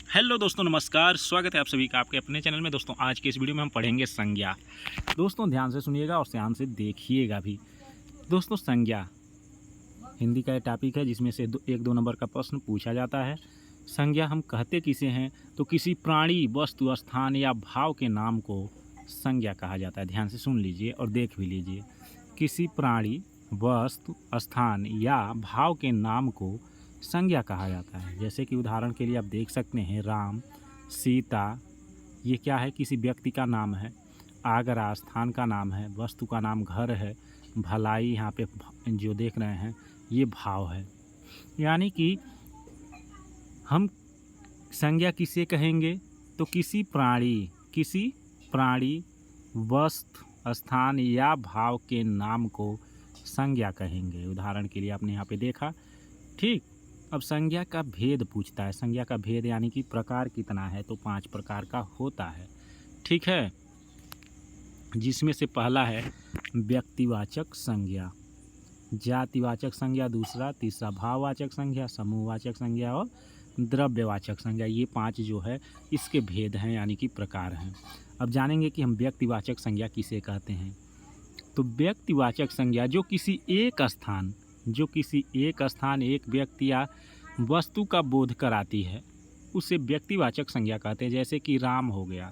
Hello दोस्तों, नमस्कार। स्वागत है आप सभी का आपके अपने चैनल में। दोस्तों आज के इस वीडियो में हम पढ़ेंगे संज्ञा। दोस्तों ध्यान से सुनिएगा और ध्यान से देखिएगा भी। दोस्तों संज्ञा हिंदी का एक टॉपिक है जिसमें से एक दो नंबर का प्रश्न पूछा जाता है। संज्ञा हम कहते किसे हैं तो किसी प्राणी, वस्तु, स्थान या भाव के नाम को संज्ञा कहा जाता है। ध्यान से सुन लीजिए और देख भी लीजिए। किसी प्राणी, वस्तु, स्थान या भाव के नाम को संज्ञा कहा जाता है। जैसे कि उदाहरण के लिए आप देख सकते हैं राम, सीता, ये क्या है? किसी व्यक्ति का नाम है। आगरा स्थान का नाम है। वस्तु का नाम घर है। भलाई यहाँ पे जो देख रहे हैं ये भाव है। यानी कि हम संज्ञा किसे कहेंगे तो किसी प्राणी, वस्तु, स्थान या भाव के नाम को संज्ञा कहेंगे। उदाहरण के लिए आपने यहाँ पे देखा, ठीक। अब संज्ञा का भेद पूछता है। संज्ञा का भेद यानी कि प्रकार कितना है तो 5 प्रकार का होता है, ठीक है। जिसमें से पहला है व्यक्तिवाचक संज्ञा, जातिवाचक संज्ञा दूसरा, तीसरा भाववाचक संज्ञा, समूहवाचक संज्ञा और द्रव्यवाचक संज्ञा। ये 5 जो है इसके भेद हैं यानी कि प्रकार हैं। अब जानेंगे कि हम व्यक्तिवाचक संज्ञा किसे कहते हैं। तो व्यक्तिवाचक संज्ञा जो किसी एक स्थान, एक व्यक्ति या वस्तु का बोध कराती है उसे व्यक्तिवाचक संज्ञा कहते हैं। जैसे कि राम हो गया,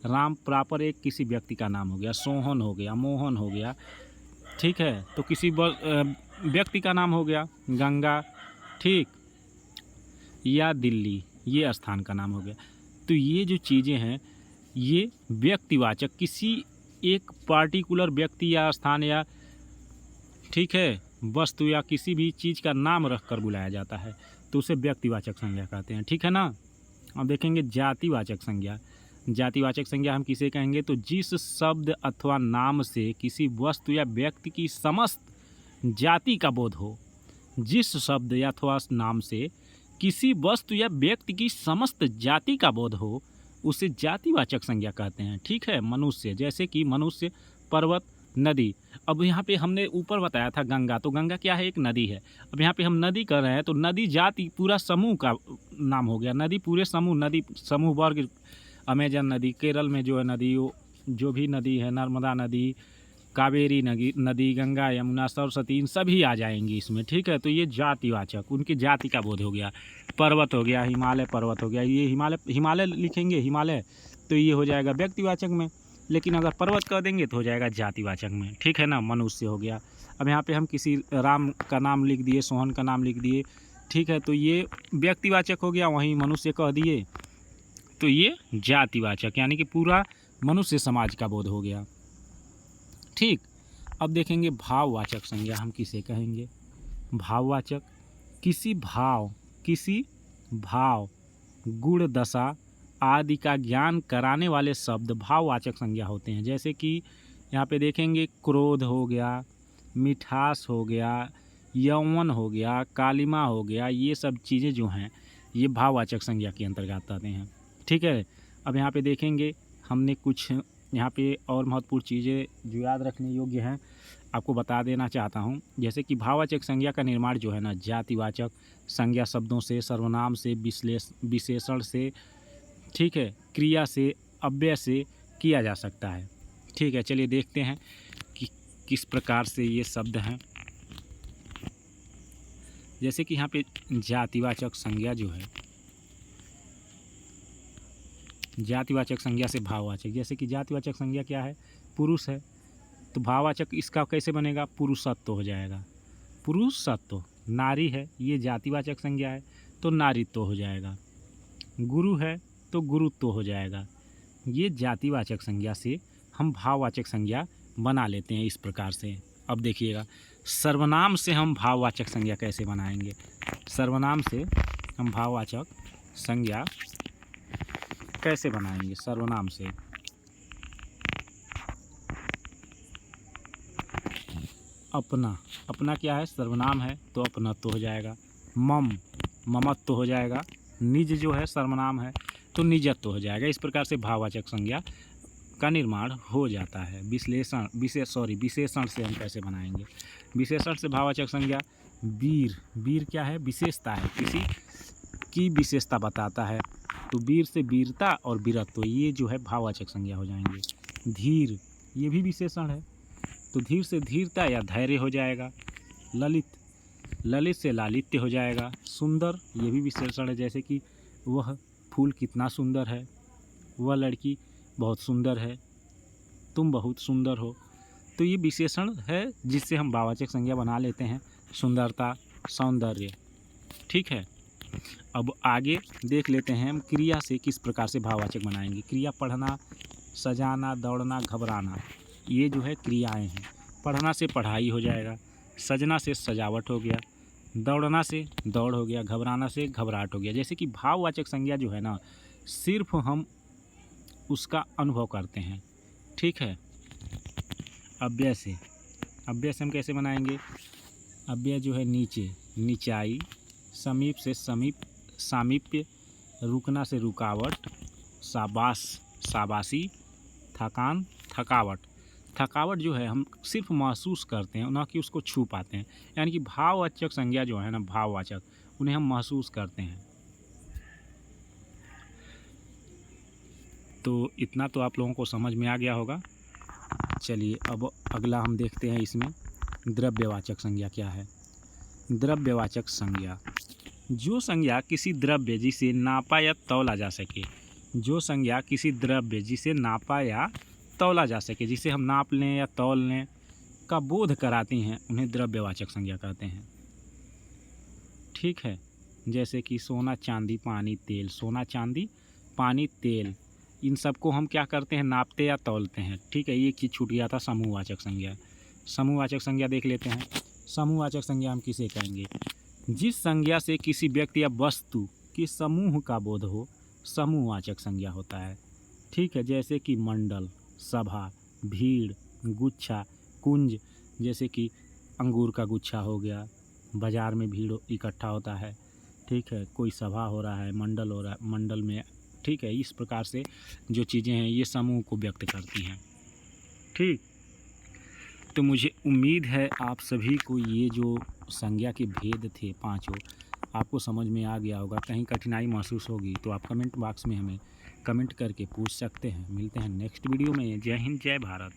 राम प्रॉपर एक किसी व्यक्ति का नाम हो गया। सोहन हो गया, मोहन हो गया, ठीक है। तो किसी व्यक्ति का नाम हो गया। गंगा, ठीक, या दिल्ली, ये स्थान का नाम हो गया। तो ये जो चीज़ें हैं ये व्यक्तिवाचक, किसी एक पार्टिकुलर व्यक्ति या स्थान या, ठीक है, वस्तु या किसी भी चीज़ का नाम रख कर बुलाया जाता है तो उसे व्यक्तिवाचक संज्ञा कहते हैं, ठीक है ना। अब देखेंगे जातिवाचक संज्ञा। जातिवाचक संज्ञा हम किसे कहेंगे तो जिस शब्द अथवा नाम से किसी वस्तु या व्यक्ति की समस्त जाति का बोध हो। जिस शब्द या अथवा नाम से किसी वस्तु या व्यक्ति की समस्त जाति का बोध हो उसे जातिवाचक संज्ञा कहते हैं, ठीक है। मनुष्य, जैसे कि मनुष्य, पर्वत, नदी। अब यहाँ पे हमने ऊपर बताया था गंगा, तो गंगा क्या है? एक नदी है। अब यहाँ पे हम नदी कर रहे हैं तो नदी जाति पूरा समूह का नाम हो गया। नदी पूरे समूह, नदी समूह वर्ग, अमेजन नदी, केरल में जो है नदी, जो भी नदी है, नर्मदा नदी, कावेरी नदी, गंगा, यमुना, सरस्वती, इन सभी आ जाएंगी इसमें, ठीक है। तो ये जातिवाचक, उनकी जाति का बोध हो गया। पर्वत हो गया, हिमालय पर्वत हो गया, ये हिमालय लिखेंगे हिमालय तो ये हो जाएगा व्यक्तिवाचक में, लेकिन अगर पर्वत कर देंगे तो हो जाएगा जातिवाचक में, ठीक है ना। मनुष्य हो गया। अब यहाँ पे हम किसी राम का नाम लिख दिए, सोहन का नाम लिख दिए, ठीक है, तो ये व्यक्तिवाचक हो गया। वहीं मनुष्य कह दिए तो ये जातिवाचक, यानी कि पूरा मनुष्य समाज का बोध हो गया, ठीक। अब देखेंगे भाववाचक संज्ञा हम किसे कहेंगे। भाववाचक किसी भाव, गुण, दशा आदि का ज्ञान कराने वाले शब्द भाववाचक संज्ञा होते हैं। जैसे कि यहाँ पे देखेंगे क्रोध हो गया, मिठास हो गया, यौवन हो गया, कालिमा हो गया, ये सब चीज़ें जो हैं ये भाववाचक संज्ञा के अंतर्गत आते हैं, ठीक है। अब यहाँ पे देखेंगे हमने कुछ यहाँ पे और महत्वपूर्ण चीज़ें जो याद रखने योग्य हैं आपको बता देना चाहता हूँ। जैसे कि भाववाचक संज्ञा का निर्माण जो है ना जातिवाचक संज्ञा शब्दों से, सर्वनाम से, विशेषण से, ठीक है, क्रिया से, अव्यय से किया जा सकता है, ठीक है। चलिए देखते हैं कि किस प्रकार से ये शब्द हैं। जैसे कि यहाँ पे जातिवाचक संज्ञा जो है, जातिवाचक संज्ञा से भाववाचक। जैसे कि जातिवाचक संज्ञा क्या है? पुरुष है तो भाववाचक इसका कैसे बनेगा? पुरुषत्व हो जाएगा। पुरुषत्व। नारी है, ये जातिवाचक संज्ञा है तो नारीत्व हो जाएगा। गुरु है तो गुरुत्व हो जाएगा। ये जातिवाचक संज्ञा से हम भाववाचक संज्ञा बना लेते हैं इस प्रकार से। अब देखिएगा सर्वनाम से हम भाववाचक संज्ञा कैसे बनाएंगे। सर्वनाम से हम भाववाचक संज्ञा कैसे बनाएंगे? सर्वनाम से अपना, अपना क्या है? सर्वनाम है तो अपनत्व हो जाएगा। ममत्व हो जाएगा। निज जो है सर्वनाम है तो निजत्व हो जाएगा। इस प्रकार से भाववाचक संज्ञा का निर्माण हो जाता है। विशेषण से हम कैसे बनाएंगे? विशेषण से भाववाचक संज्ञा वीर, वीर क्या है? विशेषता है, किसी की विशेषता बताता है। तो वीर से वीरता और वीरत्व ये जो है भाववाचक संज्ञा हो जाएंगे। धीर ये भी विशेषण है, तो धीर से धीरता या धैर्य हो जाएगा। ललित ललित से लालित्य हो जाएगा। सुंदर ये भी विशेषण है, जैसे कि वह फूल कितना सुंदर है, वह लड़की बहुत सुंदर है, तुम बहुत सुंदर हो। तो ये विशेषण है जिससे हम भाववाचक संज्ञा बना लेते हैं, सुंदरता, सौंदर्य। ठीक है, अब आगे देख लेते हैं हम क्रिया से किस प्रकार से भाववाचक बनाएंगे। क्रिया पढ़ना, सजाना, दौड़ना, घबराना, ये जो है क्रियाएं हैं। पढ़ना से पढ़ाई हो जाएगा, सजना से सजावट हो गया, दौड़ना से दौड़ हो गया, घबराना से घबराहट हो गया। जैसे कि भाववाचक संज्ञा जो है ना, सिर्फ हम उसका अनुभव करते हैं। ठीक है, अव्यय से हम कैसे बनाएंगे। अव्यय जो है नीचे, नीचाई, समीप से समीप, सामीप्य, रुकना से रुकावट, शाबाश, शाबाशी, थकान, थकावट। थकावट जो है हम सिर्फ महसूस करते हैं, ना कि उसको छू पाते हैं। यानी कि भाववाचक संज्ञा जो है ना, भाववाचक, उन्हें हम महसूस करते हैं। तो इतना तो आप लोगों को समझ में आ गया होगा। चलिए अब अगला हम देखते हैं इसमें द्रव्यवाचक संज्ञा क्या है। द्रव्यवाचक संज्ञा, जो संज्ञा किसी द्रव्य जिसे नापा या तौला जा सके, जो संज्ञा किसी द्रव्य जिसे नापा या तौला जा सके, जिसे हम नाप लें या तौल लें, का बोध कराती हैं, उन्हें द्रव्यवाचक संज्ञा कहते हैं। ठीक है, जैसे कि सोना, चांदी, पानी, तेल। सोना, चांदी, पानी, तेल, इन सबको हम क्या करते हैं, नापते या तौलते हैं। ठीक है, एक चीज़ छूट गया था, समूहवाचक संज्ञा। समूहवाचक संज्ञा देख लेते हैं। समूहवाचक संज्ञा हम किसे कहेंगे, जिस संज्ञा से किसी व्यक्ति या वस्तु के समूह का बोध हो, समूहवाचक संज्ञा होता है। ठीक है, जैसे कि मंडल, सभा, भीड़, गुच्छा, कुंज, जैसे कि अंगूर का गुच्छा हो गया, बाज़ार में भीड़ इकट्ठा होता है। ठीक है, कोई सभा हो रहा है, मंडल हो रहा है, मंडल में। ठीक है, इस प्रकार से जो चीज़ें हैं ये समूह को व्यक्त करती हैं। ठीक, तो मुझे उम्मीद है आप सभी को ये जो संज्ञा के भेद थे पांचों, आपको समझ में आ गया होगा। कहीं कठिनाई महसूस होगी तो आप कमेंट बॉक्स में हमें कमेंट करके पूछ सकते हैं। मिलते हैं नेक्स्ट वीडियो में। जय हिंद, जय भारत।